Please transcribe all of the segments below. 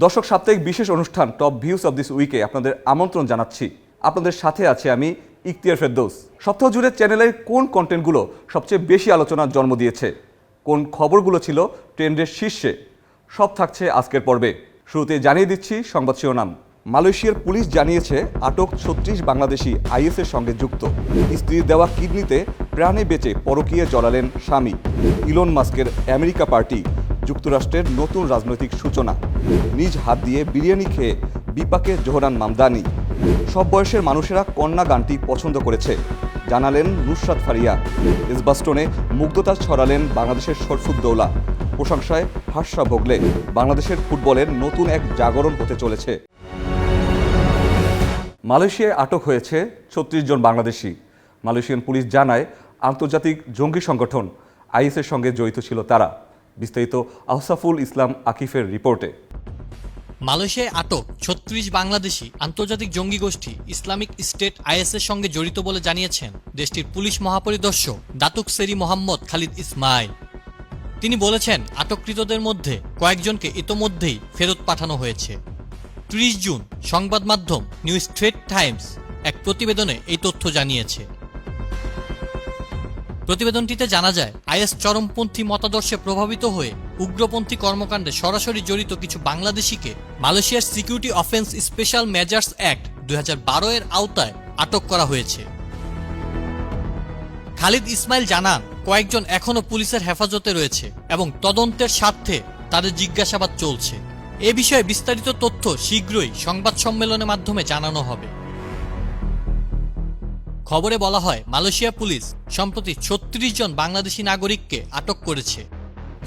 দর্শক, সাপ্তাহিক বিশেষ অনুষ্ঠান টপ ভিউজ অব দিস উইকে আপনাদের আমন্ত্রণ জানাচ্ছি। আপনাদের সাথে আছে আমি ইখতিয়ার ফেরদৌস। সপ্তাহ জুড়ে চ্যানেলের কোন কন্টেন্টগুলো সবচেয়ে বেশি আলোচনার জন্ম দিয়েছে, কোন খবরগুলো ছিল ট্রেন্ডের শীর্ষে, সব থাকছে আজকের পর্বে। শুরুতে জানিয়ে দিচ্ছি সংবাদ শিরোনাম। মালয়েশিয়ার পুলিশ জানিয়েছে আটক ৩৬ বাংলাদেশি আইএসের সঙ্গে যুক্ত। স্ত্রীর দেওয়া কিডনিতে প্রাণে বেঁচে পরকীয়ে জড়ালেন স্বামী। ইলন মাস্কের আমেরিকা পার্টি যুক্তরাষ্ট্রের নতুন রাজনৈতিক সূচনা। নিজ হাত দিয়ে বিরিয়ানি খেয়ে বিপাকে জোহরান মামদানি। সব বয়সের মানুষেরা কন্যা গানটি পছন্দ করেছে, জানালেন নুসরাত ফারিয়া। এসবাস্টনে মুগ্ধতা ছড়ালেন বাংলাদেশের শরফুদ্দৌলা। প্রশংসায় হাস্যা ভোগলে বাংলাদেশের ফুটবলের নতুন এক জাগরণ হতে চলেছে। মালয়েশিয়ায় আটক হয়েছে ৩৬ জন বাংলাদেশি। মালয়েশিয়ান পুলিশ জানায় আন্তর্জাতিক জঙ্গি সংগঠন আইএসের সঙ্গে জড়িত ছিল তারা। বিস্তারিত আহসাফুল ইসলাম আকিফের রিপোর্টে। মালয়েশিয়ায় আটক ৩৬ বাংলাদেশি আন্তর্জাতিক জঙ্গি গোষ্ঠী ইসলামিক স্টেট আইএসের সঙ্গে জড়িত বলে জানিয়েছেন দেশটির পুলিশ মহাপরিদর্শক দাতুক সেরি মোহাম্মদ খালিদ ইসমাইল। তিনি বলেছেন, আটককৃতদের মধ্যে কয়েকজনকে ইতোমধ্যেই ফেরত পাঠানো হয়েছে। ৩০ জুন সংবাদ মাধ্যম নিউ স্ট্রেট টাইমস এক প্রতিবেদনে এই তথ্য জানিয়েছে। প্রতিবেদনটিতে জানা যায়, আইএস চরমপন্থী মতাদর্শে প্রভাবিত হয়ে উগ্রপন্থী কর্মকাণ্ডে সরাসরি জড়িত কিছু বাংলাদেশিকে মালয়েশিয়ার security offence special measures act ২০১২ এর আওতায় আটক করা হয়েছে। খালিদ ইসমাইল জানান, কয়েকজন এখনও পুলিশের হেফাজতে রয়েছে এবং তদন্তের স্বার্থে তাদের জিজ্ঞাসাবাদ চলছে। এ বিষয়ে বিস্তারিত তথ্য শীঘ্রই সংবাদ সম্মেলনের মাধ্যমে জানানো হবে। খবরে বলা হয়, মালয়েশিয়া পুলিশ সম্প্রতি ৩৬ জন বাংলাদেশি নাগরিককে আটক করেছে,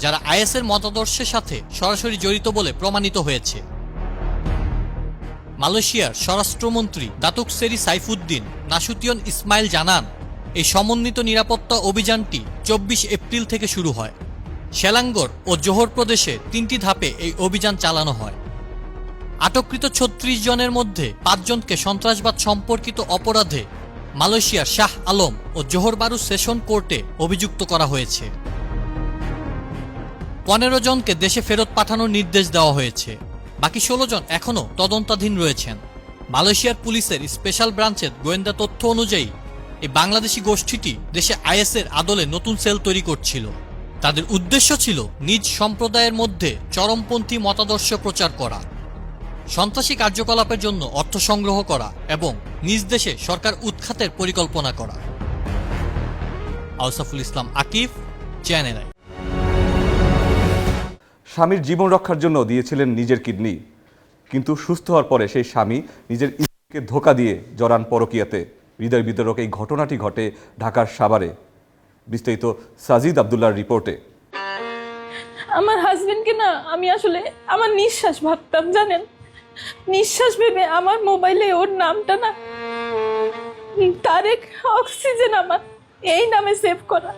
যারা আইএসের মতাদর্শের সাথে সরাসরি জড়িত বলে প্রমাণিত হয়েছে। মালয়েশিয়ার স্বরাষ্ট্রমন্ত্রী দাতুক সেরি সাইফুদ্দিন নাসুতিয়ান ইসমাইল জানান, এই সমন্বিত নিরাপত্তা অভিযানটি ২৪ এপ্রিল থেকে শুরু হয়। সেলাঙ্গর ও জোহর প্রদেশে ৩টি ধাপে এই অভিযান চালানো হয়। আটককৃত ৩৬ জনের মধ্যে ৫ জনকে সন্ত্রাসবাদ সম্পর্কিত অপরাধে মালয়েশিয়ার শাহ আলম ও জোহর বারু সেশন কোর্টে অভিযুক্ত করা হয়েছে। ১৫ জনকে দেশে ফেরত পাঠানোর নির্দেশ দেওয়া হয়েছে। বাকি ১৬ জন এখনও তদন্তাধীন রয়েছেন। মালয়েশিয়ার পুলিশের স্পেশাল ব্রাঞ্চের গোয়েন্দা তথ্য অনুযায়ী এই বাংলাদেশি গোষ্ঠীটি দেশে আইএসের আদলে নতুন সেল তৈরি করছিল। তাদের উদ্দেশ্য ছিল নিজ সম্প্রদায়ের মধ্যে চরমপন্থী মতাদর্শ প্রচার করা, সন্ত্রাসী কার্যকলাপের জন্য অর্থ সংগ্রহ করা এবং নিজ দেশে সরকার উৎখাতের পরিকল্পনা করা। আহসাফুল ইসলাম আকিফ, চ্যানেল আই। স্বামীর জীবন রক্ষার জন্য দিয়েছিলেন নিজের কিডনি, কিন্তু সুস্থ হওয়ার পরে সেই স্বামী নিজের স্ত্রীকে ধোঁকা দিয়ে জড়ান পরকীয়াতে। হৃদয় বিদারক এই ঘটনাটি ঘটে ঢাকার সাভারে। বিস্তারিত সাজিদ আব্দুল্লাহর রিপোর্টে। আমার হাজবেন্ডকে না আমি আসলে আমার নিঃশ্বাস ভাবতাম, জানেন, নিঃশ্বাস ভেবে আমার মোবাইলে ওর নামটা না তারেক অক্সিজেন আমার এই নামে সেভ করা।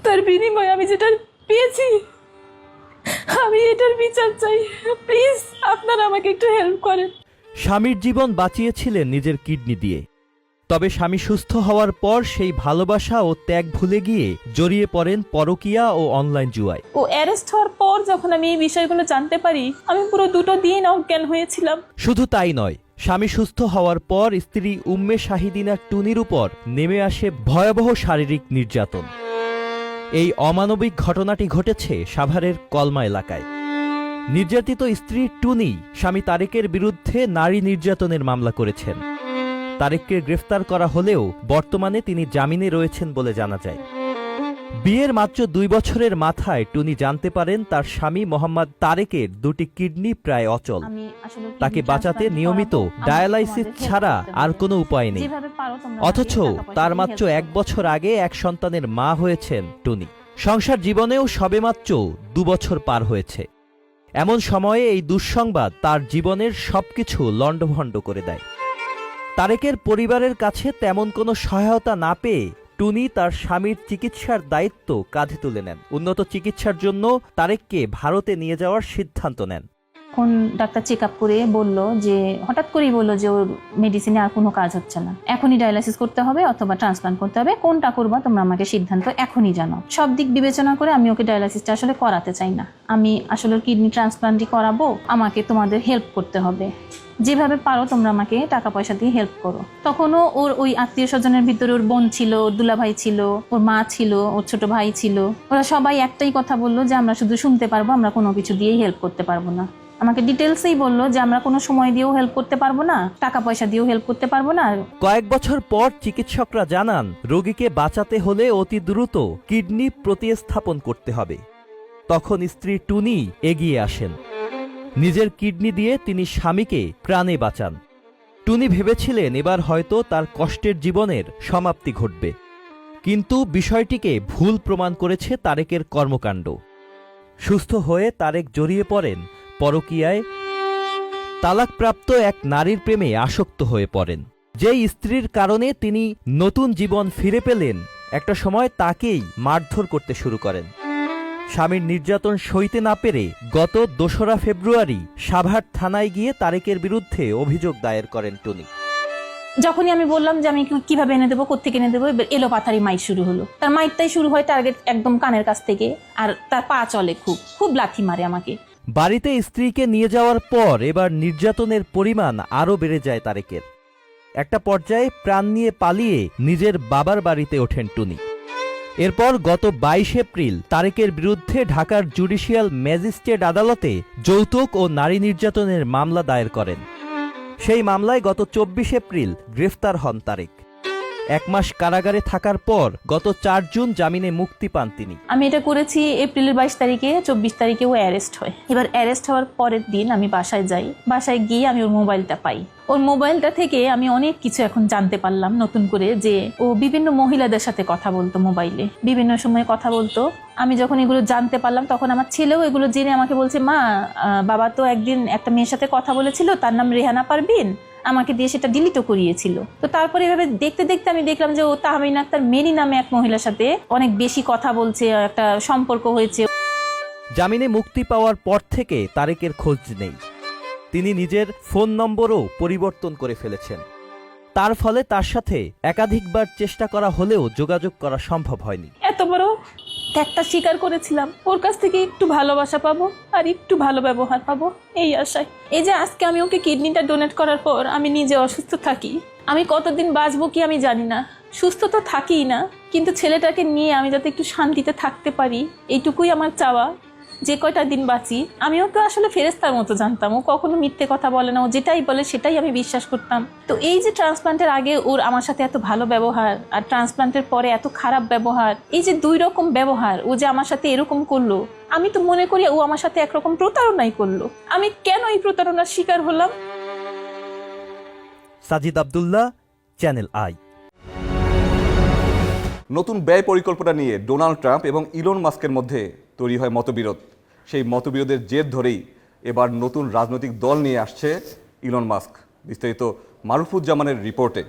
তার বিনিময়ে আমি যেটা পেয়েছি, আমি এটার বিচার চাই। প্লিজ আপনারা আমাকে একটু হেল্প করেন। স্বামীর জীবন বাঁচিয়েছিলেন নিজের কিডনি দিয়ে। তবে স্বামী সুস্থ হওয়ার পর সেই ভালোবাসা ও ত্যাগ ভুলে গিয়ে জড়িয়ে পড়েন পরকীয়া ও অনলাইন জুয়ায়। ও অ্যারেস্ট হওয়ার পর যখন আমি এই বিষয়গুলো জানতে পারি, আমি পুরো 2 দিন অজ্ঞান হয়েছিলাম। শুধু তাই নয়, স্বামী সুস্থ হওয়ার পর স্ত্রী উম্মে শাহিদিনা টুনির উপর নেমে আসে ভয়াবহ শারীরিক নির্যাতন। এই অমানবিক ঘটনাটি ঘটেছে সাভারের কলমা এলাকায়। নির্যাতিত স্ত্রী টুনি স্বামী তারেকের বিরুদ্ধে নারী নির্যাতনের মামলা করেছেন। তারেককে গ্রেফতার করা হলেও বর্তমানে তিনি জামিনে রয়েছেন বলে জানা যায়। বিয়ের মাত্র ২ বছরের মাথায় টুনি জানতে পারেন তার স্বামী মোহাম্মদ তারেকের 2টি কিডনি প্রায় অচল। তাকে বাঁচাতে নিয়মিত ডায়ালাইসিস ছাড়া আর কোনো উপায় নেই। অথচ তার মাত্র 1 বছর আগে এক সন্তানের মা হয়েছেন টুনি। সংসার জীবনেও সবেমাত্র 2 বছর পার হয়েছে। এমন সময়ে এই দুঃসংবাদ তার জীবনের সবকিছু লণ্ডভণ্ড করে দেয়। তারেকের পরিবারের কাছে তেমন কোনো সহায়তা না পেয়ে টুনি তার স্বামীর চিকিৎসার দায়িত্ব কাঁধে তুলে নেন। উন্নত চিকিৎসার জন্য তারেককে ভারতে নিয়ে যাওয়ার সিদ্ধান্ত নেন। এখন ডাক্তার চেক আপ করে বললো যে হঠাৎ করেই বললো যে ওর মেডিসিনে আর কোনো কাজ হচ্ছে না, এখনই ডায়ালাইসিস করতে হবে অথবা ট্রান্সপ্লান্ট করতে হবে, কোনটা করবা তোমরা আমাকে সিদ্ধান্ত এখনই জানাও। সব দিক বিবেচনা করে আমি ওকে ডায়ালাইসিসটা আসলে করাতে চাই না, আমি আসলে কিডনি ট্রান্সপ্লান্টই করাবো, আমাকে তোমাদের হেল্প করতে হবে, যেভাবে পারো তোমরা আমাকে টাকা পয়সা দিয়ে হেল্প করো। তখনও ওর ওই আত্মীয় স্বজনের ভিতরে ওর বোন ছিল, ওর দুলাভাই ছিল, ওর মা ছিল, ওর ছোট ভাই ছিল, ওরা সবাই একটাই কথা বললো যে আমরা শুধু শুনতে পারবো, আমরা কোনো কিছু দিয়েই হেল্প করতে পারবো না। আমাকে ডিটেলসেই বললো যে আমরা কোনো সময় দিয়েও হেল্প করতে পারবো না, টাকা পয়সা দিয়েও হেল্প করতে পারবো না। কয়েক বছর পর চিকিৎসকরা জানান রোগীকে বাঁচাতে হলে অতি দ্রুত কিডনি প্রতিস্থাপন করতে হবে। তখন স্ত্রী টুনি এগিয়ে আসেন, নিজের কিডনি দিয়ে তিনি স্বামীকে প্রাণে বাঁচান। টুনি ভেবেছিলেন এবার হয়তো তার কষ্টের জীবনের সমাপ্তি ঘটবে, কিন্তু বিষয়টিকে ভুল প্রমাণ করেছে তারেকের কর্মকাণ্ড। সুস্থ হয়ে তারেক জড়িয়ে পড়েন পরকীয়ায়, তালাকপ্রাপ্ত এক নারীর প্রেমে আসক্ত হয়ে পড়েন। যেই স্ত্রীর কারণে তিনি নতুন জীবন ফিরে পেলেন, একটা সময় তাকেই মারধর করতে শুরু করেন। স্বামীর নির্যাতন সইতে না পেরে গত 2রা ফেব্রুয়ারি সাভার থানায় গিয়ে তারেকের বিরুদ্ধে অভিযোগ দায়ের করেন টুনি। যখনই আমি বললাম যে আমি কিভাবে এনে দেবো, কোত্থেকে এনে দেবো, এবার এলো পাথারি মাইট শুরু হলো। তার মাইটটাই শুরু হয় টার্গেট একদম কানের কাছ থেকে, আর তার পা চলে, খুব খুব লাথি মারে আমাকে। বাড়িতে স্ত্রীকে নিয়ে যাওয়ার পর এবার নির্যাতনের পরিমাণ আরও বেড়ে যায় তারেকের। একটা পর্যায়ে প্রাণ নিয়ে পালিয়ে নিজের বাবার বাড়িতে ওঠেন টুনি। এরপর গত 22 এপ্রিল তারেকের বিরুদ্ধে ঢাকার জুডিশিয়াল ম্যাজিস্ট্রেট আদালতে যৌতুক ও নারী নির্যাতনের মামলা দায়ের করেন। সেই মামলায় গত 24 এপ্রিল গ্রেফতার হন তারেক। 1 মাস কারাগারে থাকার পর গত 4 জুন জামিনে মুক্তি পান তিনি। আমি এটা করেছি এপ্রিলের 22 তারিখে, 24 তারিখে ও অ্যারেস্ট হয়। এবার অ্যারেস্ট হওয়ার পরের দিন আমি বাসায় যাই, বাসায় গিয়ে আমি ওর মোবাইলটা পাই। ওর মোবাইলটা থেকে আমি অনেক কিছু এখন জানতে পারলাম নতুন করে, যে ও বিভিন্ন মহিলাদের সাথে কথা বলতো, মোবাইলে বিভিন্ন সময় কথা বলতো। আমি যখন এগুলো জানতে পারলাম তখন আমার ছেলেও এগুলো জেনে আমাকে বলছে, মা বাবা তো একদিন একটা মেয়ের সাথে কথা বলেছিল, তার নাম রেহানা পারভিন, আমাকে দিয়ে সেটা ডিলিটও করিয়েছিল। তো তারপরে এভাবে দেখতে দেখতে আমি দেখলাম যে ও তাহমিনা আক্তার মেরি নামে এক মহিলার সাথে অনেক বেশি কথা বলছে, একটা সম্পর্ক হয়েছে। জামিনে মুক্তি পাওয়ার পর থেকে তারেকের খোঁজ নেই। তিনি নিজের ফোন নম্বরও পরিবর্তন করে ফেলেছেন। তার ফলে তার সাথে একাধিকবার চেষ্টা করা হলেও যোগাযোগ করা সম্ভব হয়নি। এত বড় একটা স্বীকার করেছিলাম, ওর কাছ থেকে একটু ভালোবাসা পাবো আর একটু ভালো ব্যবহার পাবো, এই আশায়। এই যে আজকে আমি ওকে কিডনিটা ডোনেট করার পর আমি নিজে অসুস্থ থাকি, আমি কতদিন বাঁচবো কি আমি জানি না, সুস্থ তো থাকিই না, কিন্তু ছেলেটাকে নিয়ে আমি যাতে একটু শান্তিতে থাকতে পারি, এইটুকুই আমার চাওয়া। যে কয়টা দিন বাঁচি, আমি ওকে আসলে ফেরেস্তার মতো জানতাম, ও কখনো মিথ্যে কথা বলে না, ও যেটাই বলে সেটাই আমি বিশ্বাস করতাম। তো এই যে ট্রান্সপ্লান্টের আগে ওর আমার সাথে এত ভালো ব্যবহার, আর ট্রান্সপ্লান্টের পরে এত খারাপ ব্যবহার, এই যে 2 রকম ব্যবহার, ও যে আমার সাথে এরকম করলো, আমি তো মনে করি ও আমার সাথে একরকম প্রতারণাই করলো। আমি কেন এই প্রতারণার শিকার হলাম? Sajid Abdullah, channel I. নতুন ব্যয় পরিকল্পনা নিয়ে ডোনাল্ড ট্রাম্প এবং ইলন মাস্কের মধ্যে তৈরি হয় মতবিরোধ। সেই মতবিরোধের জের ধরেই এবার নতুন রাজনৈতিক দল নিয়ে আসছে ইলন মাস্ক। বিস্তারিত মারুফুজ্জামানের রিপোর্টে।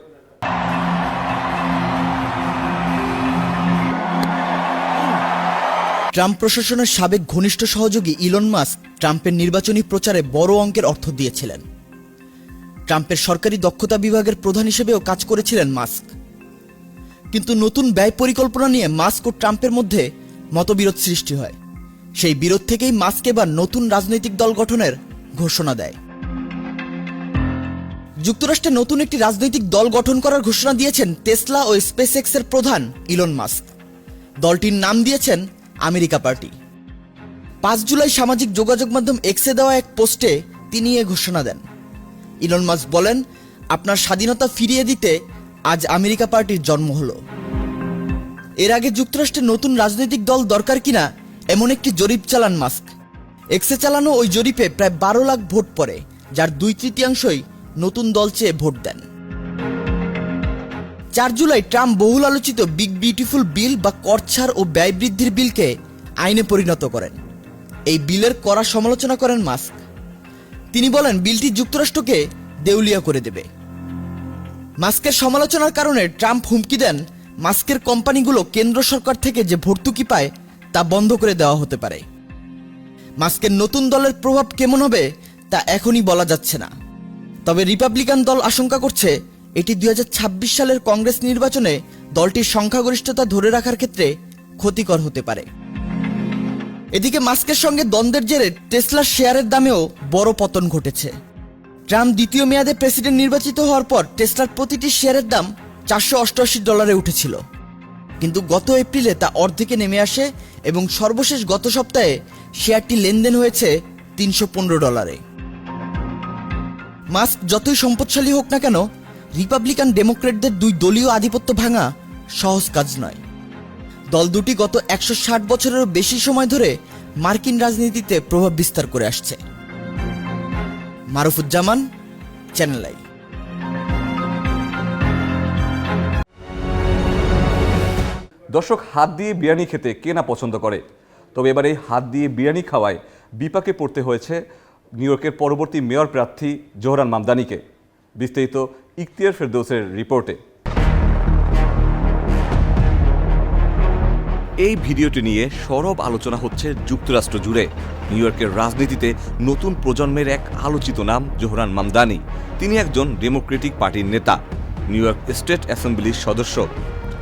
ট্রাম্প প্রশাসনের সাবেক ঘনিষ্ঠ সহযোগী ইলন মাস্ক ট্রাম্পের নির্বাচনী প্রচারে বড় অঙ্কের অর্থ দিয়েছিলেন। ট্রাম্পের সরকারি দক্ষতা বিভাগের প্রধান হিসেবেও কাজ করেছিলেন মাস্ক। কিন্তু নতুন ব্যয় পরিকল্পনা নিয়ে মাস্ক ও ট্রাম্পের মধ্যে মতবিরোধ সৃষ্টি হয়। সেই বিরোধ থেকেই মাস্ক এবার নতুন রাজনৈতিক দল গঠনের ঘোষণা দেয়। যুক্তরাষ্ট্রে নতুন একটি রাজনৈতিক দল গঠন করার ঘোষণা দিয়েছেন টেসলা ও স্পেসএক্সের প্রধান ইলন মাস্ক। দলটির নাম দিয়েছেন আমেরিকা পার্টি। 5 জুলাই সামাজিক যোগাযোগ মাধ্যম এক্সে দেওয়া এক পোস্টে তিনি এ ঘোষণা দেন। ইলন মাস্ক বলেন, আপনার স্বাধীনতা ফিরিয়ে দিতে আজ আমেরিকা পার্টির জন্ম হলো। এর আগে যুক্তরাষ্ট্রে নতুন রাজনৈতিক দল দরকার কিনা এমন একটি জরিপ চালান মাস্ক। এক্সে চালানো ওই জরিপে প্রায় 12 লাখ ভোট পড়ে, যার 2/3 নতুন দল চেয়ে ভোট দেন। 4 জুলাই ট্রাম্প বহুল আলোচিত বিগ বিউটিফুল বিল বা কর ছাড় ও ব্যয় বৃদ্ধির বিলকে আইনে পরিণত করেন। এই বিলের কড়া সমালোচনা করেন মাস্ক। তিনি বলেন, বিলটি যুক্তরাষ্ট্রকে দেউলিয়া করে দেবে। মাস্কের সমালোচনার কারণে ট্রাম্প হুমকি দেন, মাস্কের কোম্পানিগুলো কেন্দ্র সরকার থেকে যে ভর্তুকি পায় তা বন্ধ করে দেওয়া হতে পারে। মাস্কের নতুন দলের প্রভাব কেমন হবে তা এখনই বলা যাচ্ছে না। তবে রিপাবলিকান দল আশঙ্কা করছে এটি 2026 সালের কংগ্রেস নির্বাচনে দলটির সংখ্যাগরিষ্ঠতা ধরে রাখার ক্ষেত্রে ক্ষতিকর হতে পারে। এদিকে মাস্কের সঙ্গে দ্বন্দ্বের জেরে টেসলার শেয়ারের দামেও বড় পতন ঘটেছে। ট্রাম্প দ্বিতীয় মেয়াদে প্রেসিডেন্ট নির্বাচিত হওয়ার পর টেসলার প্রতিটি শেয়ারের দাম $488 উঠেছিল, কিন্তু গত এপ্রিলে তা অর্ধেকে নেমে আসে এবং সর্বশেষ গত সপ্তাহে শেয়ারটি লেনদেন হয়েছে $315। মাস্ক যতই সম্পদশালী হোক না কেন, রিপাবলিকান ডেমোক্রেটদের দুই দলীয় আধিপত্য ভাঙা সহজ কাজ নয়। দল দুটি গত 160 বছরেরও বেশি সময় ধরে মার্কিন রাজনীতিতে প্রভাব বিস্তার করে আসছে। মারুফুজ্জামান, চ্যানেল আই। দর্শক, হাত দিয়ে বিরিয়ানি খেতে কে না পছন্দ করে, তবে এবার এই হাত দিয়ে বিরিয়ানি খাওয়ায় বিপাকে পড়তে হয়েছে নিউ ইয়র্কের পরবর্তী মেয়র প্রার্থী জোহরান মামদানিকে। বিস্তারিত ইখতিয়ার ফেরদৌসের রিপোর্টে। এই ভিডিওটি নিয়ে সরব আলোচনা হচ্ছে যুক্তরাষ্ট্র জুড়ে। নিউ ইয়র্কের রাজনীতিতে নতুন প্রজন্মের এক আলোচিত নাম জোহরান মামদানি। তিনি একজন ডেমোক্রেটিক পার্টির নেতা, নিউ ইয়র্ক স্টেট অ্যাসেম্বলির সদস্য।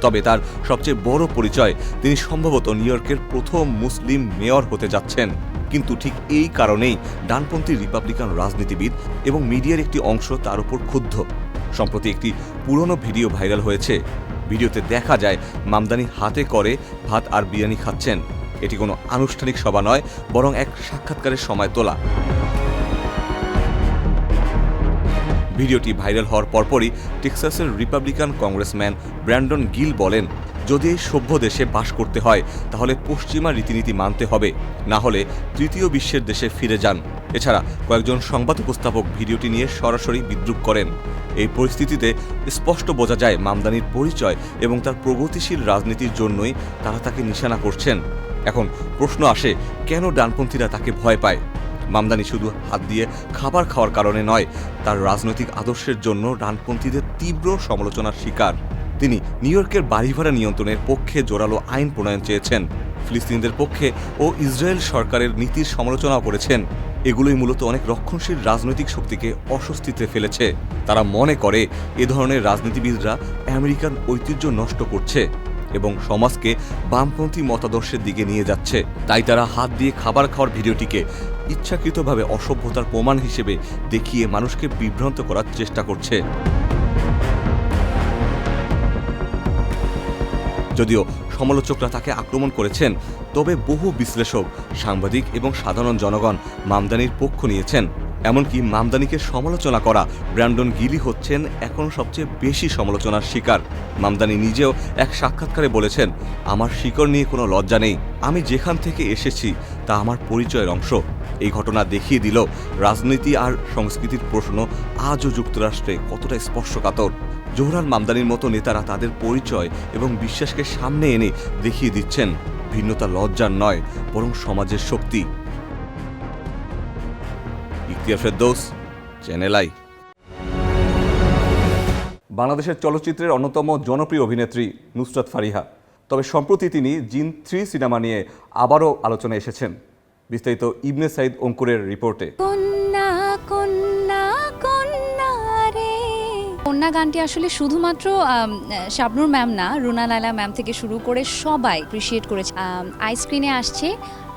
তবে তার সবচেয়ে বড় পরিচয়, তিনি সম্ভবত নিউ ইয়র্কের প্রথম মুসলিম মেয়র হতে যাচ্ছেন। কিন্তু ঠিক এই কারণেই ডানপন্থী রিপাবলিকান রাজনীতিবিদ এবং মিডিয়ার একটি অংশ তার উপর ক্ষুব্ধ। সম্প্রতি একটি পুরনো ভিডিও ভাইরাল হয়েছে। ভিডিওতে দেখা যায় মামদানি হাতে করে ভাত আর বিরিয়ানি খাচ্ছেন। এটি কোনো আনুষ্ঠানিক সভা নয়, বরং এক সাক্ষাৎকারের সময় তোলা। ভিডিওটি ভাইরাল হওয়ার পরপরই টেক্সাসের রিপাবলিকান কংগ্রেসম্যান ব্র্যান্ডন গিল বলেন, যদি এই সভ্য দেশে বাস করতে হয় তাহলে পশ্চিমা রীতিনীতি মানতে হবে, না হলে তৃতীয় বিশ্বের দেশে ফিরে যান। এছাড়া কয়েকজন সংবাদ উপস্থাপক ভিডিওটি নিয়ে সরাসরি বিদ্রূপ করেন। এই পরিস্থিতিতে স্পষ্ট বোঝা যায় মামদানির পরিচয় এবং তার প্রগতিশীল রাজনীতির জন্যই তারা তাকে নিশানা করছেন। এখন প্রশ্ন আসে, কেন ডানপন্থীরা তাকে ভয় পায়? মামদানি শুধু হাত দিয়ে খাবার খাওয়ার কারণে নয়, তার রাজনৈতিক আদর্শের জন্য ডানপন্থীদের তীব্র সমালোচনার শিকার। তিনি নিউ ইয়র্কের বাড়ি ভাড়া নিয়ন্ত্রণের পক্ষে জোরালো আইন প্রণয়ন চেয়েছেন, ফিলিস্তিনিদের পক্ষে ও ইসরায়েল সরকারের নীতির সমালোচনাও করেছেন। এগুলোই মূলত অনেক রক্ষণশীল রাজনৈতিক শক্তিকে অস্বস্তিতে ফেলেছে। তারা মনে করে এ ধরনের রাজনীতিবিদরা আমেরিকান ঐতিহ্য নষ্ট করছে এবং সমাজকে বামপন্থী মতাদর্শের দিকে নিয়ে যাচ্ছে। তাই তারা হাত দিয়ে খাবার খাওয়ার ভিডিওটিকে ইচ্ছাকৃতভাবে অসভ্যতার প্রমাণ হিসেবে দেখিয়ে মানুষকে বিভ্রান্ত করার চেষ্টা করছে। যদিও সমালোচকরা তাকে আক্রমণ করেছেন, তবে বহু বিশ্লেষক, সাংবাদিক এবং সাধারণ জনগণ মামদানির পক্ষ নিয়েছেন। এমনকি মামদানিকে সমালোচনা করা ব্র্যান্ডন গিলি হচ্ছেন এখন সবচেয়ে বেশি সমালোচনার শিকার। মামদানি নিজেও এক সাক্ষাৎকারে বলেছেন, আমার শিকড় নিয়ে কোনো লজ্জা নেই, আমি যেখান থেকে এসেছি তা আমার পরিচয়ের অংশ। এই ঘটনা দেখিয়ে দিল রাজনীতি আর সংস্কৃতির প্রশ্ন আজও যুক্তরাষ্ট্রে কতটা স্পর্শকাতর। জোহরান মামদানির মতো নেতারা তাদের পরিচয় এবং বিশ্বাসকে সামনে এনে দেখিয়ে দিচ্ছেন ভিন্নতা লজ্জার নয়, বরং সমাজের শক্তি। Ikhtiyar Ferdous, channel I. বাংলাদেশের চলচ্চিত্রের অন্যতম জনপ্রিয় অভিনেত্রী নুসরাত ফারিহা। তবে সম্প্রতি তিনি জিন 3 সিনেমা নিয়ে আবারও আলোচনায় এসেছেন। বিস্তারিত ইবনে সাইদ অঙ্কুরের রিপোর্টে। কন্যা গানটি আসলে শুধুমাত্র শাবনূর ম্যাম না, রুনা লায়লা ম্যাম থেকে শুরু করে সবাই অ্যাপ্রিশিয়েট করেছে। আইস্ক্রিনে আসছে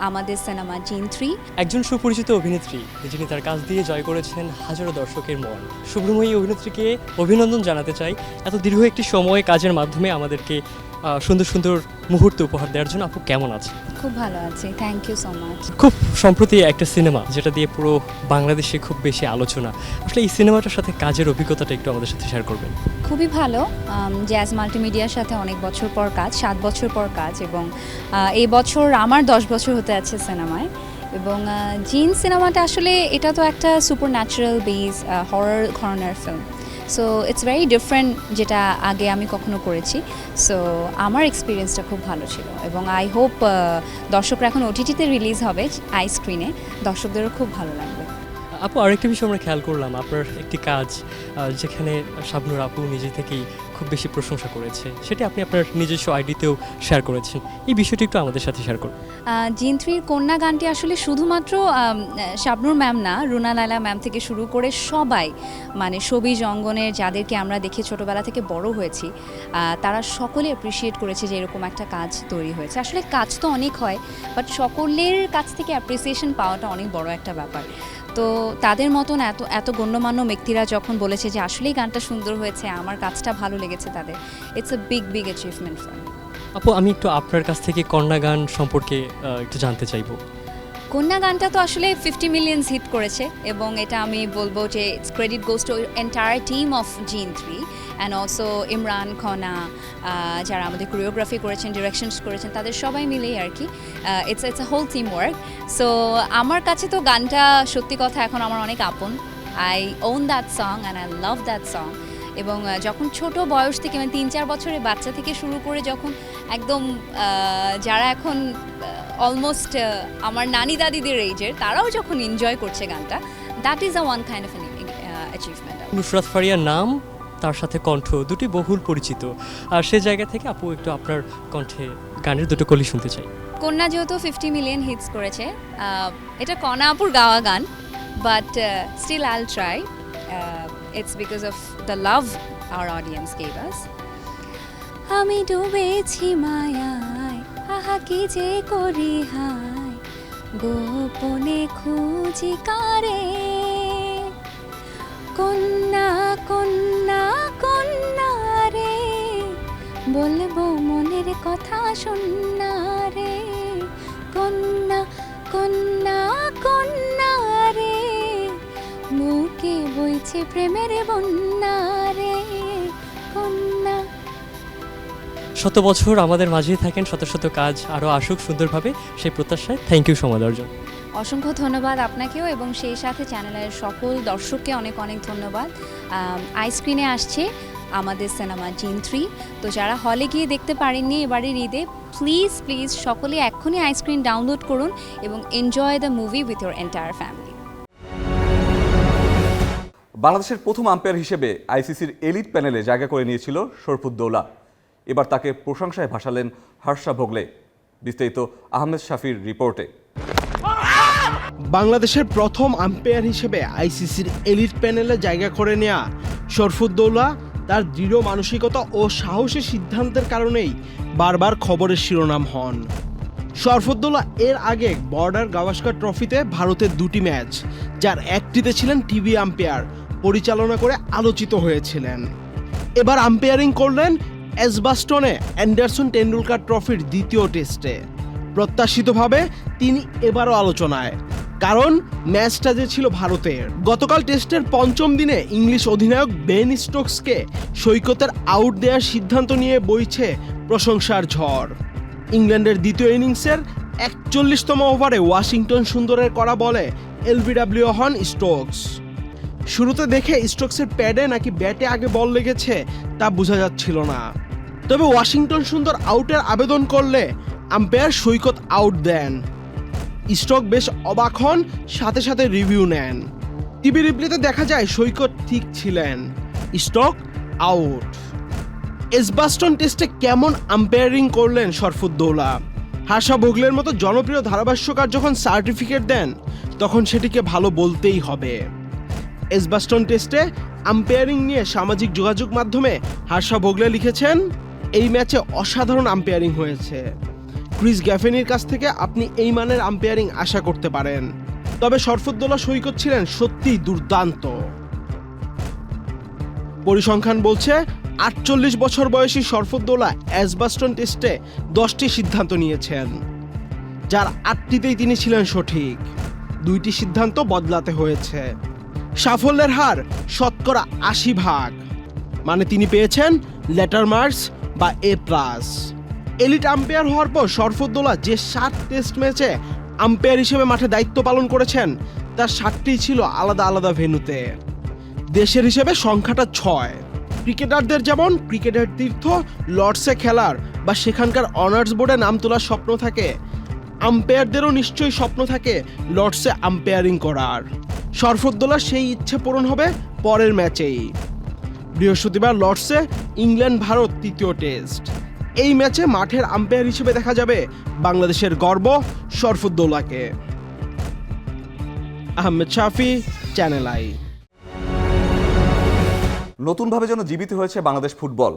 আমাদের সিনেমা জিন 3। একজন সুপরিচিত অভিনেত্রী যিনি তার কাজ দিয়ে জয় করেছেন হাজারো দর্শকের মন। শুভ্রময়ী অভিনেত্রীকে অভিনন্দন জানাতে চাই এত দীর্ঘ একটি সময় কাজের মাধ্যমে আমাদেরকে সুন্দর সুন্দর মুহূর্ত উপহার দেওয়ার জন্য। আপু কেমন আছে? খুব ভালো আছে, থ্যাংক ইউ সো মাচ। খুব সম্প্রতি একটা সিনেমা যেটা দিয়ে পুরো বাংলাদেশে খুব বেশি আলোচনা, আসলে এই সিনেমাটার সাথে কাজের অভিজ্ঞতাটা একটু আমাদের সাথে শেয়ার করবেন। খুবই ভালো, জ্যাজ মাল্টিমিডিয়ার সাথে অনেক বছর পর কাজ, 7 বছর পর কাজ, এবং এই বছর আমার 10 বছর হতে আছে সিনেমায়। এবং জিন সিনেমাটা আসলে এটা তো একটা সুপার ন্যাচারাল বেস হরর ঘরানার film. So it's very different যেটা আগে আমি কখনো করেছি। সো আমার এক্সপিরিয়েন্সটা খুব ভালো ছিল এবং আই হোপ দর্শকরা এখন ওটিটিতে রিলিজ হবে আই স্ক্রিনে, দর্শকদেরও খুব ভালো লাগবে। আপু আরেকটা বিষয় আমরা খেয়াল করলাম, আপনার একটি কাজ যেখানে শাবনূর আপু নিজে থেকেই খুব বেশি প্রশংসা করেছে, সেটা আপনি আপনার নিজস্ব আইডিতেও শেয়ার করেছেন। এই বিষয়টি একটু আমাদের সাথে শেয়ার করুন। জিন 3-র কন্যা গানটি আসলে শুধুমাত্র শাবনূর ম্যাম না, রুনা লায়লা ম্যাম থেকে শুরু করে সবাই, মানে শোবিজ অঙ্গনের যাদেরকে আমরা দেখে ছোটোবেলা থেকে বড় হয়েছি, তারা সকলে অ্যাপ্রিসিয়েট করেছে যে এরকম একটা কাজ তৈরি হয়েছে। আসলে কাজ তো অনেক হয়, বাট সকলের কাছ থেকে অ্যাপ্রিসিয়েশন পাওয়াটা অনেক বড় একটা ব্যাপার। তো তাদের মতন এত গণ্যমান্য ব্যক্তিরা যখন বলেছে যে আসলেই গানটা সুন্দর হয়েছে, আমার কাজটা ভালো লেগেছে তাদের, it's a big achievement for me. আপু, আমি একটু আপনার কাছ থেকে কন্যা গান সম্পর্কে একটু জানতে চাইবো। কন্যা গানটা তো আসলে 50 মিলিয়নস হিট করেছে, এবং এটা আমি বলবো যে it's credit goes to entire team of জিন 3 অ্যান্ড অলসো ইমরান খনা, যারা আমাদের কোরিওগ্রাফি করেছেন, ডিরেকশনস করেছেন, তাদের সবাই মিলেই আর কি। It's a whole team work. So আমার কাছে তো গানটা সত্যি কথা এখন আমার অনেক আপন। I own that song and I love that song. এবং যখন ছোট বয়স থেকে, মানে 3-4 বছরের বাচ্চা থেকে শুরু করে যখন একদম যারা এখন অলমোস্ট আমার নানি দাদিদের এইজের, তারাও যখন এনজয় করছে গানটা, that is a one kind of achievement. Nusrat ফারিয়ার নাম, তার সাথে কণ্ঠ দুটি বহুল পরিচিত, আর সে জায়গা থেকে আপু একটু আপনার কণ্ঠে গানের দুটো কলি শুনতে চাই। কন্যা যেহেতু 50 মিলিয়ন হিটস করেছে, এটা কণা আপুর গাওয়া গান, but still I'll try. It's because of the love our audience gave us. আমি ডুবেছি মায়ায়, আহা কি যে করি হায়, গোপনে খুঁজি কারে, কন্যা কন্যা কন্যা রে, বলবো মনের কথা শোনা রে, কন্যা কন্যা কন্যা রে, বুকে বইছে প্রেমের বন্যা রে, কন্যা। শত বছর আমাদের মাঝেই থাকেন, শত শত কাজ আরও আসুক সুন্দরভাবে, সেই প্রত্যাশায় থ্যাংক ইউ সময় দেওয়ার জন্য। অসংখ্য ধন্যবাদ আপনাকেও, এবং সেই সাথে চ্যানেলের সকল দর্শককে অনেক অনেক ধন্যবাদ। আইস্ক্রিনে আসছে আমাদের সিনেমা জিন 3, তো যারা হলে গিয়ে দেখতে পারেননি এবারের ঈদে, প্লিজ প্লিজ সকলে এক্ষুনি আইস্ক্রিন ডাউনলোড করুন এবং enjoy the movie with your entire family. বাংলাদেশের প্রথম আম্পায়ার হিসেবে আইসিসির এলিট প্যানেলে জায়গা করে নিয়েছিল শরফুদ্দৌলা। এবার তাকে প্রশংসায় ভাসালেন হর্ষা ভোগলে। বিস্তারিত আহমেদ শাফির রিপোর্টে। বাংলাদেশের প্রথম আম্পায়ার হিসেবে আইসিসির এলিট প্যানেলে জায়গা করে নেওয়া শরফুদ্দৌলা তার দৃঢ় মানসিকতা ও সাহসী সিদ্ধান্তের কারণেই বারবার খবরের শিরোনাম হন। শরফুদ্দৌলা এর আগে বর্ডার গাভাস্কার ট্রফিতে ভারতের 2টি ম্যাচ, যার একটিতে ছিলেন টিভি আম্পায়ার, পরিচালনা করে আলোচিত হয়েছিলেন। এবার আম্পায়ারিং করলেন এজবাস্টনে অ্যান্ডারসন টেন্ডুলকার ট্রফির 2য় টেস্টে। প্রত্যাশিতভাবে তিনি এবারও আলোচনায়, কারণ ম্যাচটা যে ছিল ভারতের। গতকাল টেস্টের 5ম দিনে ইংলিশ অধিনায়ক বেন স্টোকসকে সৈকতের আউট দেওয়ার সিদ্ধান্ত নিয়ে বইছে প্রশংসার ঝড়। ইংল্যান্ডের 2য় ইনিংসের 41তম ওভারে ওয়াশিংটন সুন্দরের করা বলে এলবিডব্লিউ হন স্টোকস। শুরুতে দেখে স্টোকসের প্যাডে নাকি ব্যাটে আগে বল লেগেছে তা বোঝা যাচ্ছিল না। তবে ওয়াশিংটন সুন্দর আউটের আবেদন করলে আম্পায়ার সৈকত আউট দেন। স্টোক বেশ অবাক হন, সাথে সাথে রিভিউ নেন। টিভি রিপ্লেতে দেখা যায় সৈকত ঠিক ছিলেন, স্টোক আউট। এজবাস্টন টেস্টে কেমন আম্পায়ারিং করলেন শরফুদ্দৌলা? হর্ষা ভোগলের মতো জনপ্রিয় ধারাভাষ্যকার যখন সার্টিফিকেট দেন, তখন সেটিকে ভালো বলতেই হবে। এজবাস্টন টেস্টে আম্পায়ারিং নিয়ে সামাজিক যোগাযোগ মাধ্যমে হর্ষা ভোগলে লিখেছেন, এই ম্যাচে অসাধারণ আম্পায়ারিং হয়েছে। ক্রিস গ্যাফেনির কাছ থেকে আপনি এই মানের আম্পায়ারিং আশা করতে পারেন। তবে শরফুদ্দৌলা সৈকত ছিলেন সত্যিই দুর্দান্ত। পরিসংখ্যান বলছে 48 বছর বয়সী শরফুদ্দৌলা এজবাস্টন টেস্টে 10টি সিদ্ধান্ত নিয়েছেন, যার 8টিতেই তিনি ছিলেন সঠিক। 2টি সিদ্ধান্ত বদলাতে হয়েছে। সাফল্যের হার শতকরা 80%, মানে তিনি পেয়েছেন লেটার মার্কস বা A+। এলিট আম্পায়ার হওয়ার পর শরফুদ্দৌলা যে 7 টেস্ট ম্যাচে আম্পায়ার হিসেবে মাঠে দায়িত্ব পালন করেছেন, তার 7টিই ছিল আলাদা আলাদা ভেন্যুতে। দেশের হিসেবে সংখ্যাটা 6। ক্রিকেটারদের যেমন ক্রিকেটের তীর্থ লর্ডসে খেলার বা সেখানকার অনার্স বোর্ডে নাম তোলার স্বপ্ন থাকে, আম্পায়ারদেরও নিশ্চয়ই স্বপ্ন থাকে লর্ডসে আম্পায়ারিং করার। শরফুদ্দৌলার সেই ইচ্ছে পূরণ হবে পরের ম্যাচেই। বৃহস্পতিবার লর্ডসে ইংল্যান্ড ভারত তৃতীয় টেস্ট। এই ম্যাচে মাঠের আম্পায়ার হিসেবে দেখা যাবে বাংলাদেশের গর্ব শরফুদ্দৌলাকে। আহমেদ শাফি, চ্যানেল আই। নতুনভাবে যেন জীবিত হয়েছে বাংলাদেশ ফুটবল।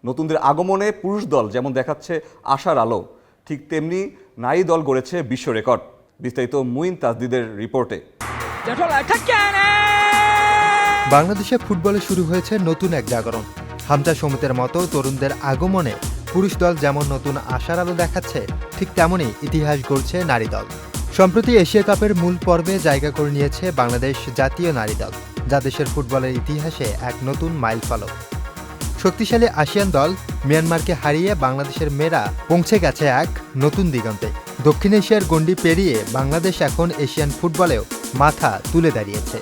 নতুনদের আগমনে পুরুষ দল যেমন দেখাচ্ছে আশার আলো, ঠিক তেমনি নারী দল গড়েছে বিশ্ব রেকর্ড। বিস্তারিত মুইন তাজদিদের রিপোর্টে। বাংলাদেশে ফুটবলে শুরু হয়েছে নতুন এক জাগরণ। হামজা সমিতের মতো তরুণদের আগমনে পুরুষ দল যেমন নতুন আশার আলো দেখাচ্ছে, ঠিক তেমনই ইতিহাস গড়ছে নারী দল। সম্প্রতি এশিয়া কাপের মূল পর্বে জায়গা করে নিয়েছে বাংলাদেশ জাতীয় নারী দল, যা দেশের ফুটবলের ইতিহাসে এক নতুন মাইলফলক। শক্তিশালী আসিয়ান দল মিয়ানমারকে হারিয়ে বাংলাদেশের মেয়েরা পৌঁছে গেছে এক নতুন দিগন্তে। দক্ষিণ এশিয়ার গণ্ডি পেরিয়ে বাংলাদেশ এখন এশিয়ান ফুটবলেও মাথা তুলে দাঁড়িয়েছে।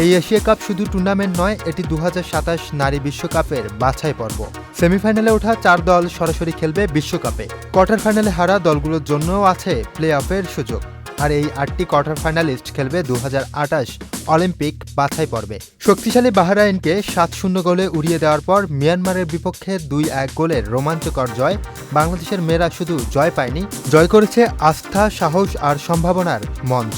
এই এশিয়া কাপ শুধু টুর্নামেন্ট নয়, এটি 2027 নারী বিশ্বকাপের বাছাই পর্ব। সেমিফাইনালে ওঠা 4 দল সরাসরি খেলবে বিশ্বকাপে। কোয়ার্টার ফাইনালে হারা দলগুলোর জন্যও আছে প্লে অফের সুযোগ। আর এই 8টি কোয়ার্টার ফাইনালিস্ট খেলবে 2028 অলিম্পিক বাছাই পর্বে। শক্তিশালী বাহরাইনকে 7-0 গোলে উড়িয়ে দেওয়ার পর মিয়ানমারের বিপক্ষে 2-1 গোলের রোমাঞ্চকর জয় বাংলাদেশের মেয়েরা শুধু জয় পায়নি, জয় করেছে আস্থা, সাহস আর সম্ভাবনার মঞ্চ।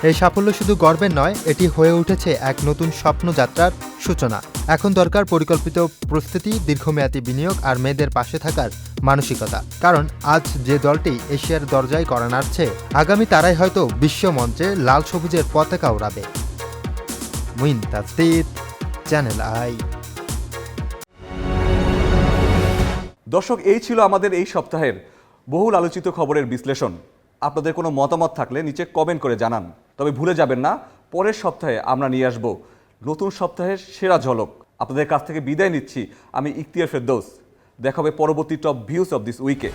এই সাফল্য শুধু গর্বের নয়, এটি হয়ে উঠেছে এক নতুন স্বপ্নযাত্রার সূচনা। এখন দরকার পরিকল্পিত প্রস্তুতি, দীর্ঘমেয়াদী বিনিয়োগ আর মেয়েদের পাশে থাকার মানসিকতা। কারণ আজ যে দলটি এশিয়ার দরজায় কড়া নাড়ছে, আগামী তারাই হয়তো বিশ্ব মঞ্চে লাল সবুজের পতাকা ওড়াবে। Muin Tajdid, Channel i. দর্শক, এই ছিল আমাদের এই সপ্তাহের বহুল আলোচিত খবরের বিশ্লেষণ। আপনাদের কোনো মতামত থাকলে নিচে কমেন্ট করে জানান। তবে ভুলে যাবেন না, পরের সপ্তাহে আমরা নিয়ে আসব নতুন সপ্তাহের সেরা ঝলক। আপনাদের কাছ থেকে বিদায় নিচ্ছি আমি ইখতিয়ার ফেরদৌস। দেখা হবে পরবর্তী টপ ভিউজ অব দিস উইকে।